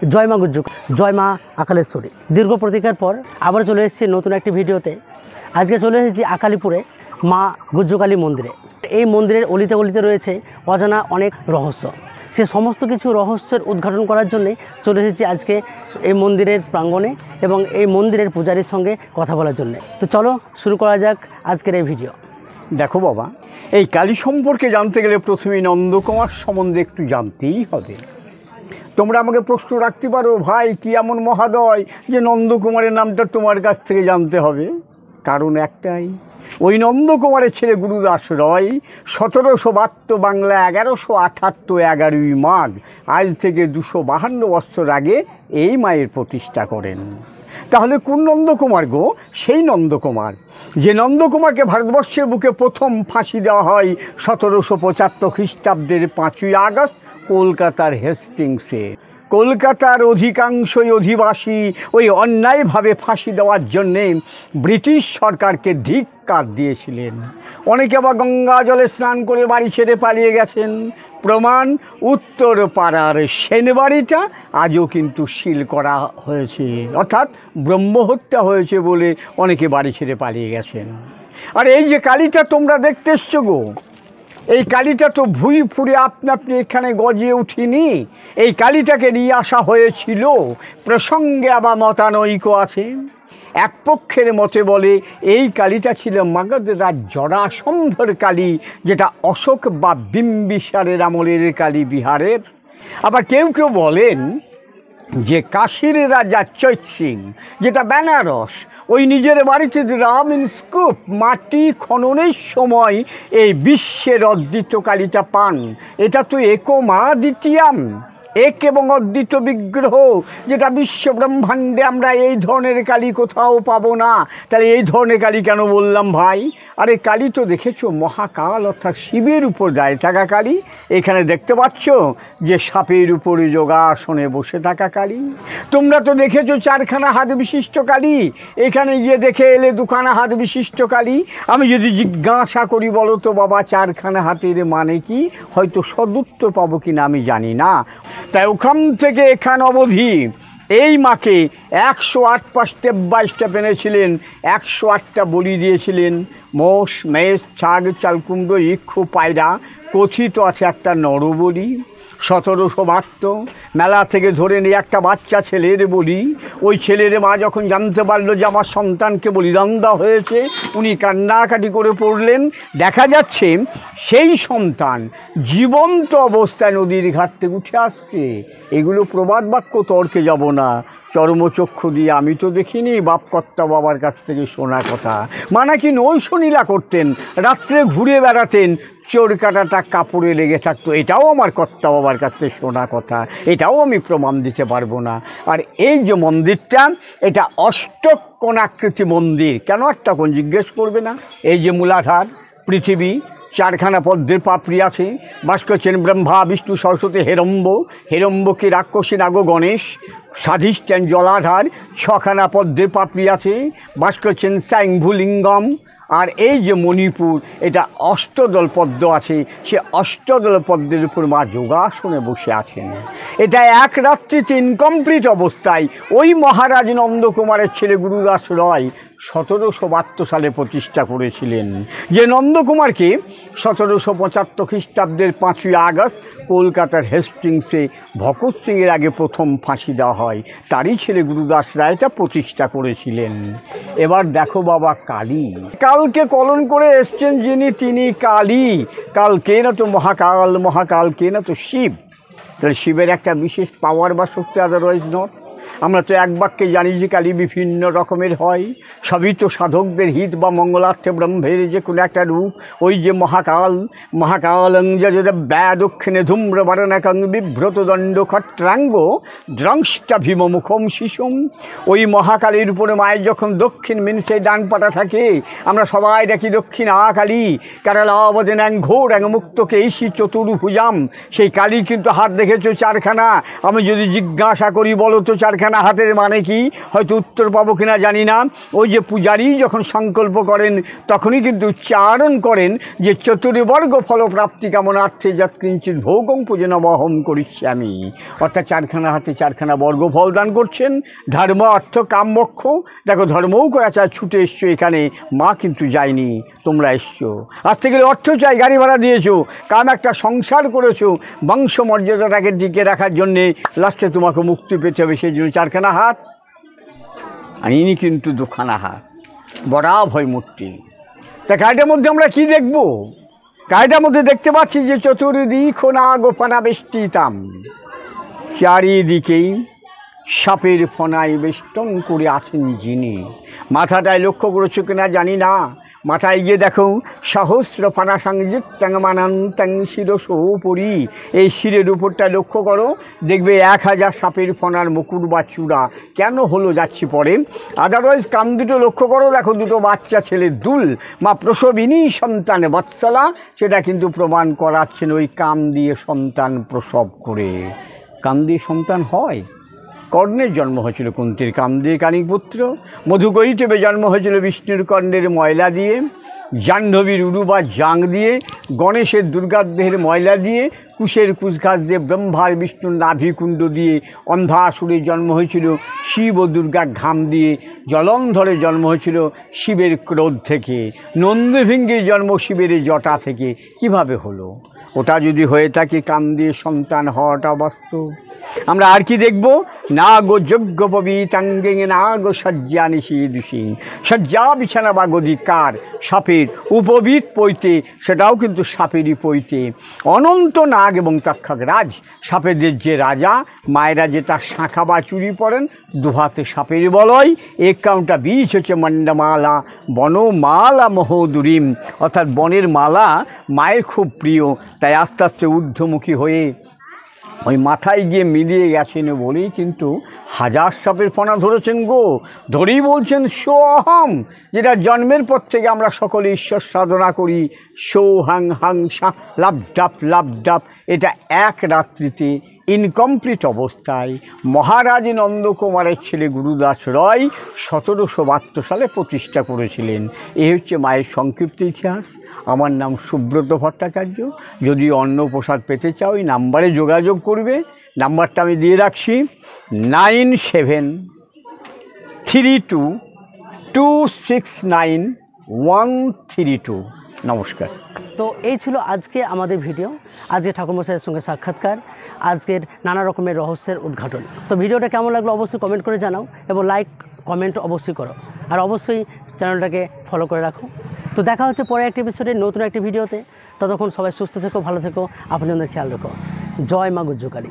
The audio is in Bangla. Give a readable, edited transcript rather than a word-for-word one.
জয় মা গুজ্জু, জয় মা আকালেশ্বরী। দীর্ঘ প্রতীক্ষার পর আবার চলে এসেছি নতুন একটি ভিডিওতে। আজকে চলে এসেছি আকালিপুরে মা গুজ্জুকালী মন্দিরে। এই মন্দিরের অলিতে গলিতে রয়েছে অজানা অনেক রহস্য। সে সমস্ত কিছু রহস্যের উদ্ঘাটন করার জন্যই চলে এসেছি আজকে এই মন্দিরের প্রাঙ্গণে এবং এই মন্দিরের পূজারীর সঙ্গে কথা বলার জন্য। তো চলো শুরু করা যাক আজকের এই ভিডিও। দেখো বাবা, এই কালী সম্পর্কে জানতে গেলে প্রথমেই নন্দকুমার সম্বন্ধে একটু জানতেই হবে। তোমরা আমাকে প্রশ্ন রাখতে পারো, ভাই কি এমন মহাদয় যে নন্দকুমারের নামটা তোমার কাছ থেকে জানতে হবে? কারণ একটাই, ওই নন্দকুমারের ছেলে গুরুদাস রয় 1772 বাংলা 1178 11ই মাঘ, আজ থেকে 252 বছর আগে এই মায়ের প্রতিষ্ঠা করেন। তাহলে কোন নন্দকুমার গো? সেই নন্দকুমার যে নন্দকুমারকে ভারতবর্ষের বুকে প্রথম ফাঁসি দেওয়া হয় 1775 খ্রিস্টাব্দের 5ই আগস্ট কলকাতার হেস্টিংসে। কলকাতার অধিকাংশই অধিবাসী ওই অন্যায়ভাবে ফাঁসি দেওয়ার জন্যে ব্রিটিশ সরকারকে ধিক্কার দিয়েছিলেন। অনেকে আবার গঙ্গা জলে স্নান করে বাড়ি ছেড়ে পালিয়ে গেছেন। প্রমাণ, উত্তর পাড়ার সেনবাড়িটা আজও কিন্তু সিল করা হয়েছে, অর্থাৎ ব্রহ্মহত্যা হয়েছে বলে অনেকে বাড়ি ছেড়ে পালিয়ে গেছেন। আর এই যে কালীটা তোমরা দেখতে এসছো গো, এই কালীটা তো ভুঁই ফুরে আপনি এখানে গজিয়ে উঠিনি। এই কালীটাকে নিয়ে আসা হয়েছিল। প্রসঙ্গে আবার মতানৈক্য আছে। এক পক্ষের মতে বলে এই কালীটা ছিল মাগধরাজ জরাসন্ধর কালী, যেটা অশোক বা বিম্বিসারের আমলের কালী বিহারের। আবার কেউ কেউ বলেন যে কাশীর রাজা চৈত সিং, যেটা বেনারস, ওই নিজের বাড়িতে রামিন স্কুপ মাটি খননের সময় এই বিশ্বের অদ্বিত কালীটা পান। এটা তো একমা দ্বিতীয়াম, এক এবং অদ্বিত বিগ্রহ, যেটা বিশ্ব ব্রহ্মাণ্ডে আমরা এই ধরনের কালী কোথাও পাবো না। তাহলে এই ধরনের কালী কেন বললাম ভাই? আরে কালী তো দেখেছো মহাকাল, অর্থাৎ শিবের উপর দাঁড়িয়ে থাকা কালী। এখানে দেখতে পাচ্ছ যে সাপের উপরে যোগাসনে বসে থাকা কালী। তোমরা তো দেখেছো 4খানা হাত বিশিষ্ট কালী। এখানে গিয়ে দেখে এলে 2খানা হাত বিশিষ্ট কালী। আমি যদি জিজ্ঞাসা করি বলো তো বাবা 4খানা হাতের মানে কি, হয়তো সদুত্তর পাবো কিনা আমি জানি না। তাই ওখান থেকে এখান অবধি এই মাকে 108 পা স্টেপ বাই স্টেপ এনেছিলেন। 108টা বলি দিয়েছিলেন। মোষ, মেষ, ছাগ, চালকুমড়ো, ইক্ষু, পায়রা, কথিত আছে একটা নরবলি। 1772 মেলা থেকে ধরে নিয়ে একটা বাচ্চা ছেলের বলি। ওই ছেলের মা যখন জানতে পারলো যে আমার সন্তানকে বলিদান দেওয়া হয়েছে, উনি কান্নাকাটি করে পড়লেন। দেখা যাচ্ছে সেই সন্তান জীবন্ত অবস্থায় নদীর ঘাট থেকে উঠে আসছে। এগুলো প্রবাদ বাক্য, তর্কে যাব না। চর্মচক্ষু দিয়ে আমি তো দেখিনি, বাপকর্তা বাবার কাছ থেকে শোনা কথা। মানে কি নৈশনীলা করতেন, রাত্রে ঘুরে বেড়াতেন, চোর কাটাটা কাপড়ে লেগে থাকতো। এটাও আমার কর্তা বাবার কাছ থেকে শোনা কথা, এটাও আমি প্রমাণ দিতে পারবো না। আর এই যে মন্দিরটা, এটা অষ্টকোণাকৃতি মন্দির। কেন অষ্টকোণ জিজ্ঞেস করবে না? এই যে মূলাধার পৃথিবী, 4খানা পদ্মের পাপড়ি আছে। বাস করছেন ব্রহ্মা, বিষ্ণু, সরস্বতী, হেরম্ব। হেরম্বকে রাক্ষসী নাগ গণেশ সাধিষ্ঠান জলাধার। 6খানা পদ্মের পাপড়ি আছে। বাস করছেন স্বয়ংভূলিঙ্গম। আর এই যে মণিপুর, এটা অষ্টদল পদ্ম আছে। সে অষ্টদল পদ্মের উপর মা যোগাসনে বসে আছেন। এটা এক রাত্রিতে ইনকমপ্লিট অবস্থায় ওই মহারাজ নন্দকুমারের ছেলে গুরুদাস রয় 1772 সালে প্রতিষ্ঠা করেছিলেন। যে নন্দকুমারকে 1775 খ্রিস্টাব্দের 5ই আগস্ট কলকাতার হেস্টিংসে ভগৎ সিংয়ের আগে প্রথম ফাঁসি দেওয়া হয়, তারই ছেলে গুরুদাস রায়টা প্রতিষ্ঠা করেছিলেন। এবার দেখো বাবা কালী, কালকে কলন করে এসছেন যিনি, তিনি কালী। কালকে না তো মহাকাল, মহাকালকে না তো শিব। তাহলে শিবের একটা বিশেষ পাওয়ার বা শক্তি আদারওয়াইজ নট। আমরা তো এক বাক্যে জানি যে কালী বিভিন্ন রকমের হয়। সবই তো সাধকদের হিত বা মঙ্গলার্থে ব্রহ্মের যে কোনো একটা রূপ। ওই যে মহাকাল, মহাকালং যদ দক্ষিণে ধূম্রবর্ণকং বিভ্রত দণ্ড খট্রাঙ্গ দ্রংষ্টা ভীম মুখম শিশুম। ওই মহাকালীর উপরে মায়ের যখন দক্ষিণ মিনসে ডান পাটা থাকে, আমরা সবাই দেখি দক্ষিণা কালী। কারালাবদেন ঘোর মুক্তকে এইসি চতুর্ভুজাম। সেই কালী কিন্তু হাত দেখেছো 4খানা। আমি যদি জিজ্ঞাসা করি বলো তো 4খানা চারখানা হাতের মানে কি হয়তো উত্তর পাবো কিনা জানি না। ওই যে পূজারী যখন সংকল্প করেন তখনই কিন্তু উচ্চারণ করেন যে চতুর্বর্গ ফলপ্রাপ্তি কামনার্থে যৎকিঞ্চিৎ ভোগং পূজনমহম করিষ্যামি, অর্থাৎ চারখানা হাতে চারখানা বর্গ ফল দান করছেন। ধর্ম অর্থ কাম মোক্ষ। দেখো ধর্মও করা চায়, ছুটে এসছো এখানে, মা কিন্তু যায়নি, তোমরা এসছো। আসতে গেলে অর্থ চাই, গাড়ি ভাড়া দিয়েছো, কাম একটা সংসার করেছো, বংশ মর্যাদাটাকে টিকে রাখার জন্যে, লাস্টে তোমাকে মুক্তি পেতে হবে, সেই জন্য চারখানা হাত। আর ইনি কিন্তু দুখানা হাত, বরাভয় মূর্তি। তা গাড়িটার মধ্যে আমরা কি দেখব? গাড়িটার মধ্যে দেখতে পাচ্ছি যে চতুর্দিক না গোপনা বেষ্টিতাম, চারিদিকেই সাপের ফনায় বেষ্টন করে আছেন যিনি। মাথাটায় লক্ষ্য করেছো কিনা জানি না, মাথায় গিয়ে দেখো সহস্র ফানা সংযুক্তাং মানান্তাং শিরসোপরি, এই শিরের উপরটা লক্ষ্য করো, দেখবে 1000 সাপের ফনার মুকুট বা চূড়া। কেন হলো যাচ্ছি পরে। আদারওয়াইজ কান দুটো লক্ষ্য করো, দেখো দুটো বাচ্চা ছেলের দুল, মা প্রসবিনী সন্তান বৎসলা, সেটা কিন্তু প্রমাণ করাচ্ছেন ওই কান দিয়ে সন্তান প্রসব করে। কান দিয়ে সন্তান হয়। কর্ণের জন্ম হয়েছিল কুন্তির কান দিয়ে কানিপুত্র, মধুকৈটবে জন্ম হয়েছিল বিষ্ণুর কর্ণের ময়লা দিয়ে, জাহ্নবীর উরু বা জাং দিয়ে, গণেশের দুর্গাদেহের ময়লা দিয়ে, কুশের কুশঘাস দিয়ে, ব্রহ্মার বিষ্ণুর নাভিকুণ্ড দিয়ে, অন্ধাসুরের জন্ম হয়েছিল শিব ও দুর্গার ঘাম দিয়ে, জলন্ধরের জন্ম হয়েছিল শিবের ক্রোধ থেকে, নন্দীভৃঙ্গের জন্ম শিবের জটা থেকে। কিভাবে হলো? ওটা যদি হয়ে থাকে কান দিয়ে সন্তান হওয়াটা বাস্তব। আমরা আর কি দেখব? না গো যজ্ঞ পবিতাঙ্গে না গো শয্যা নিষিদুষী, শয্যা বিছানা বা গদিকার সাপের উপবিত পৈতে, সেটাও কিন্তু সাপেরই পৈতে। অনন্ত নাগ এবং তক্ষকরাজ, সাপেদের যে রাজা, মায়েরা যে তার শাঁখা বা চুরি পরেন, দুহাতে সাপের বলয়, একাউন্টা বীজ হচ্ছে মণ্ডমালা বনমালা মহোদুরিম, অর্থাৎ বনের মালা মায়ের খুব প্রিয়। তাই আস্তে আস্তে ঊর্ধ্বমুখী হয়ে ওই মাথায় গিয়ে মিলিয়ে গেছেন বলেই কিন্তু 1000 সাপের ফনা ধরেছেন গো। ধরেই বলছেন সোহম, যেটা জন্মের পর থেকে আমরা সকলে ঈশ্বর সাধনা করি, সো হাং হাং সা লাভ ডাপ, এটা এক রাত্রিতে ইনকমপ্লিট অবস্থায় মহারাজ নন্দকুমারের ছেলে গুরুদাস রয় 1772 সালে প্রতিষ্ঠা করেছিলেন। এই হচ্ছে মায়ের সংক্ষিপ্ত ইতিহাস। আমার নাম সুব্রত ভট্টাচার্য। যদি অন্নপ্রসাদ পেতে চাও এই নাম্বারে যোগাযোগ করবে। নাম্বারটা আমি দিয়ে রাখছি 9772269132। নমস্কার। তো এই ছিল আজকে আমাদের ভিডিও, আজকে ঠাকুরমশাইয়ের সঙ্গে সাক্ষাৎকার, আজকের নানা রকমের রহস্যের উদ্ঘাটন। তো ভিডিওটা কেমন লাগলো অবশ্যই কমেন্ট করে জানাও, এবং লাইক কমেন্ট অবশ্যই করো, আর অবশ্যই চ্যানেলটাকে ফলো করে রাখো। তো দেখা হচ্ছে পরে একটি এপিসোডে নতুন একটি ভিডিওতে। ততক্ষণ সবাই সুস্থ থেকো, ভালো থেকো, আপনাদের খেয়াল রেখো। জয় মা গুজ্জুকালী।